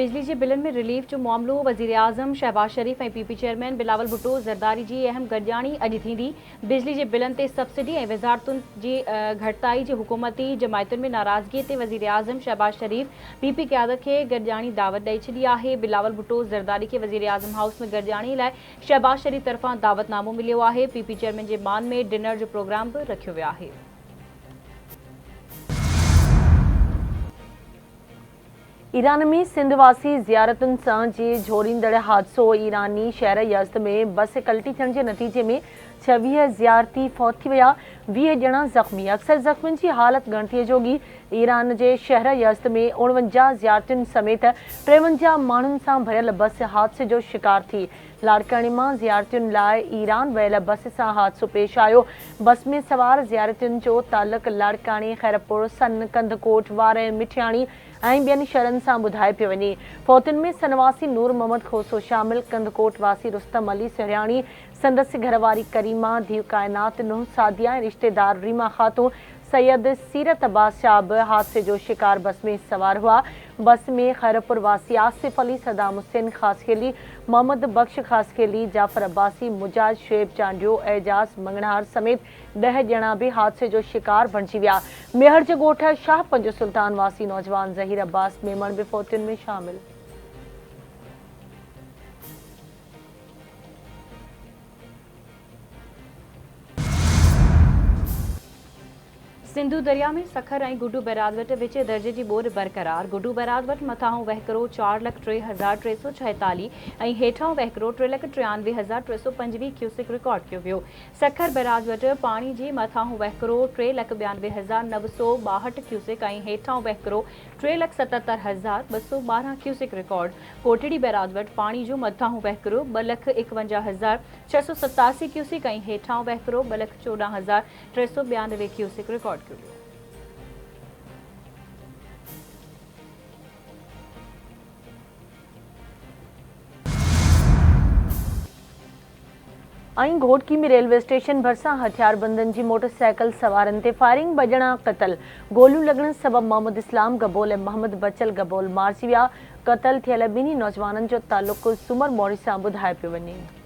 बिजली के बिलन में रिलीफ जो मामलो वज़ीर आज़म शहबाज शरीफ और पीपी चेयरमैन बिलावल भुट्टो ज़रदारी की अहम गॾिजाणी अॼु थींदी। बिजली के बिलन ते सब्सिडी और वज़ारतुनि जी घटिताई जी हुकूमती जमायतुनि में नाराज़गी ते वज़ीर आज़म शहबाज शरीफ पीपी क़यादत के गॾिजाणी दावत ॾेई छॾी आहे। बिलावल भुट्टो ज़रदारी के वज़ीर आज़म हाउस में गॾिजाणी लाइ शहबाज शरीफ तरफ़ां दावतनामो मिलियो आहे। पीपी चेयरमैन के मान में डिनर जो प्रोग्राम भी रखियो वियो आहे। ईरान में सिंधवासी ज़ियारतुनि सां जे जोड़ींदड़ हादसो ईरानी शहर यज़्द में बस कल्टी थियण के नतीजे में 26 ज़ियारती फौत थी विया, 20 ॼणा ज़ख़्मी। अक्सर ज़ख़्मियुनि की हालत गणतीअ जोगी। ईरान के शहर यज़्द में 49 ज़ियारतुनि समेत 53 माण्हुनि सां भरियल बस हादसे जो शिकार थी। लाड़कानी में ज़ियारतुनि लाइ ईरान वियल बस से हादसो पेश आयो। बस में सवार ज़ियारतुनि जो ताल्लुक लाड़कानी, खैरपुर, सन, कंदकोट, वार, मिठियाणी ऐं ॿियनि शहरनि सां ॿुधाए पियो वञे। फौतुनि में सनवासी नूर मोहम्मद खोसो शामिल, कंदकोट वासी रुस्तम अली सिहरियाणी, संदसि घरवारी करीमा, धीउ कायनात, नुंहुं सादिया ऐं रिश्तेदार रीमा खातून, सैयद सीरत अब्बास शाह बि हादसे जो शिकार बस में सवार हुआ। बस में खैरपुर वासी आसिफ अली, सदाम हुसैन खासखेली, मोहम्मद बख्श खासखेली, जाफर अब्बासी, मुजाहिद शुएब चांडियो, एजाज मंगनहार समेत 10 ॼणा भी हादसे जो शिकार बणिजी विया। मेहर जे ॻोठ शाह पंज सुल्तान वासी नौजवान ज़हीर अब्बास मेमण भी फौतियुनि में शामिल। सिंधु दरिया में सखर और गुडू बैराज वट विचे दर्जे की बोर बरकरार। गुडू बैराज वट मथाहों वहकरो 4,03,346 और हेठां वहकरो 3,93,325 क्यूसिक रिकॉर्ड किया वियो। सखर बैराज वट पानी की मथाहों वहकरो 3,92,962 क्यूसिक और हेठां वहकरो 3,77,212 क्यूसिक रिकॉर्ड। कोटड़ी बैराज वट पानी जो मथाहों वहकरो 2,51,687 क्यूसिक और हेठां वहकरो 2,14,392 क्यूसिक रिकॉर्ड। घोटकी में रेलवे स्टेशन भरसा हथियारबंदन की मोटरसाइकिल सवारन ते फायरिंग, 2 ॼणा क़तल। गोलियों लगन सबब मोहम्मद इस्लाम गबोल और मोहम्मद बचल गबोल मारिजी विया। क़तल थियल ॿिन्ही नौजवाननि जो ताल्लुक सुमर मोड़ी सां ॿुधाए पियो वञे।